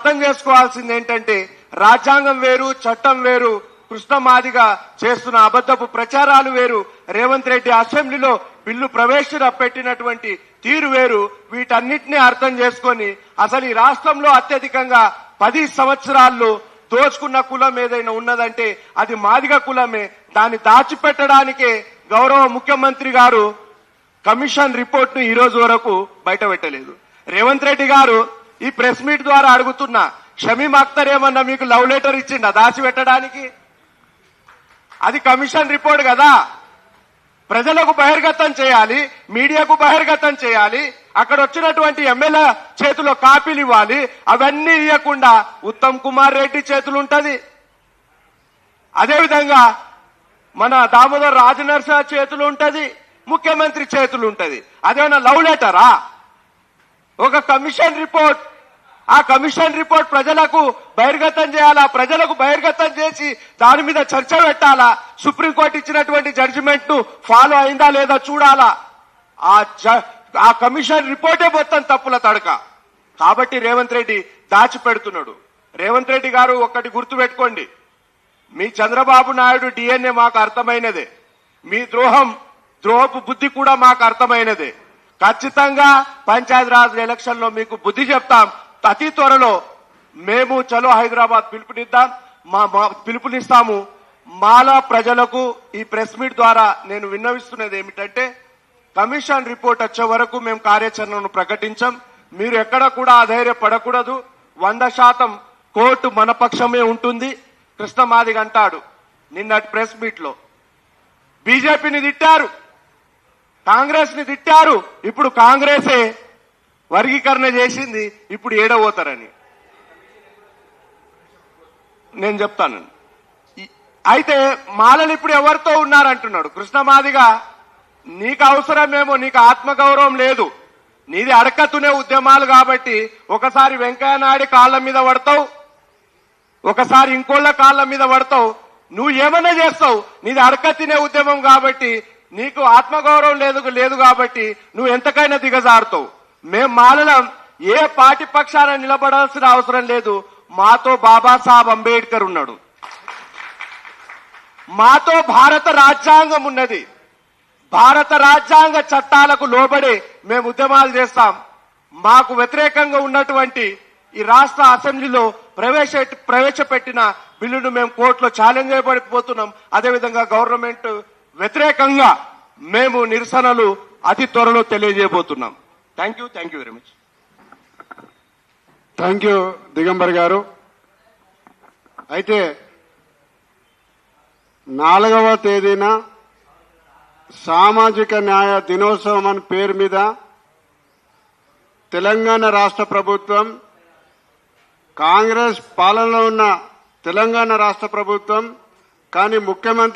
అర్థం చేసుకోవాల్సింది ఏంటంటే రాజ్యాంగం వేరు, చట్టం వేరు, కృష్ణ మాదిగా చేస్తున్న అబద్ధపు ప్రచారాలు వేరు, రేవంత్ రెడ్డి అసెంబ్లీలో బిల్లు ప్రవేశపెట్టినటువంటి తీరు వేరు. వీటన్నిటినీ అర్థం చేసుకొని అసలు ఈ రాష్ట్రంలో అత్యధికంగా 10 సంవత్సరాల్లో దోచుకున్న కులం ఏదైనా ఉన్నదంటే అది మాదిగ కులమే. దాన్ని దాచిపెట్టడానికే గౌరవ ముఖ్యమంత్రి గారు కమిషన్ రిపోర్ట్ ను ఈ రోజు వరకు బయట పెట్టలేదు. రేవంత్ రెడ్డి గారు ఈ ప్రెస్ మీట్ ద్వారా అడుగుతున్నా, షమీమ్ అఖ్తర్ ఏమన్నా మీకు లవ్ లెటర్ ఇచ్చిండా దాచిపెట్టడానికి? అది కమిషన్ రిపోర్ట్ కదా. ప్రజలకు బహిర్గతం చేయాలి, మీడియాకు బహిర్గతం చేయాలి, అక్కడ వచ్చినటువంటి ఎమ్మెల్యే చేతిలో కాపీలు ఇవ్వాలి. అవన్నీ ఇవ్వకుండా ఉత్తమ్ కుమార్ రెడ్డి చేతులు ఉంటది, అదేవిధంగా మన దామోదర్ రాజనరసింహ చేతులు ఉంటది, ముఖ్యమంత్రి చేతులు ఉంటది. అదేమన్నా లవ్ లెటరా? ఒక కమిషన్ రిపోర్ట్, ఆ కమిషన్ రిపోర్ట్ ప్రజలకు బహిర్గతం చేయాలా, ప్రజలకు బహిర్గతం చేసి దాని మీద చర్చ పెట్టాలా, సుప్రీంకోర్టు ఇచ్చినటువంటి జడ్జిమెంట్ ను ఫాలో అయిందా లేదా చూడాలా. ఆ కమిషన్ రిపోర్టే మొత్తం తప్పుల తడక. కాబట్టి రేవంత్ రెడ్డి దాచిపెడుతున్నాడు. రేవంత్ రెడ్డి గారు ఒక్కటి గుర్తుపెట్టుకోండి, మీ చంద్రబాబు నాయుడు డిఎన్ఏ మాకు అర్థమైనదే, మీ ద్రోహపు బుద్ధి కూడా మాకు అర్థమైనదే. ఖచ్చితంగా పంచాయతీరాజ్ ఎలక్షన్ లో మీకు బుద్ధి చెప్తాం. అతి త్వరలో మేము చలో హైదరాబాద్ పిలుపునిస్తాము. మాలా ప్రజలకు ఈ ప్రెస్ మీట్ ద్వారా నేను విన్నవిస్తున్నది ఏమిటంటే, కమిషన్ రిపోర్ట్ వచ్చే వరకు మేము కార్యాచరణను ప్రకటించాం. మీరు ఎక్కడ కూడా అధైర్యపడకూడదు. 100% కోర్టు మన పక్షమే ఉంటుంది. కృష్ణ మాదిగ అంటాడు నిన్నటి ప్రెస్ మీట్ లో, బీజేపీని తిట్టారు, కాంగ్రెస్ ని తిట్టారు, ఇప్పుడు కాంగ్రెసే వర్గీకరణ చేసింది, ఇప్పుడు ఏడవోతారని నేను చెప్తాను. అయితే మాలలు ఇప్పుడు ఎవరితో ఉన్నారంటున్నాడు కృష్ణ మాదిగ. నీకు అవసరమేమో, నీకు ఆత్మగౌరవం లేదు, నీది అడకతునే ఉద్యమాలు కాబట్టి ఒకసారి వెంకయ్య నాయుడు కాళ్ల మీద పడతావు, ఒకసారి ఇంకోళ్ళ కాళ్ల మీద పడతావు, నువ్వు ఏమన్నా చేస్తావు. నీది అడక తినే ఉద్యమం కాబట్టి నీకు ఆత్మగౌరవం లేదు కాబట్టి నువ్వు ఎంతకైనా దిగజారుతావు. మేం మాలలం ఏ పార్టీ పక్షాన నిలబడాల్సిన అవసరం లేదు. మాతో బాబాసాహెబ్ అంబేద్కర్ ఉన్నాడు, మాతో భారత రాజ్యాంగం ఉన్నది. భారత రాజ్యాంగ చట్టాలకు లోబడి మేము ఉద్యమాలు చేస్తాం. మాకు వ్యతిరేకంగా ఉన్నటువంటి ఈ రాష్ట్ర అసెంబ్లీలో ప్రవేశపెట్టిన బిల్లును మేము కోర్టులో ఛాలెంజ్ చేయబడిపోతున్నాం. అదేవిధంగా గవర్నమెంట్ వ్యతిరేకంగా మేము నిరసనలు అతి త్వరలో తెలియజేయబోతున్నాం. Thank you very much. Thank you Digambar గారు. అయితే 4వ తేదీన సామాజిక న్యాయ దినోత్సవం అని పేరు మీద తెలంగాణ రాష్ట్ర ప్రభుత్వం, కాంగ్రెస్ పాలనలో ఉన్న తెలంగాణ రాష్ట్ర ప్రభుత్వం కానీ ముఖ్యమంత్రి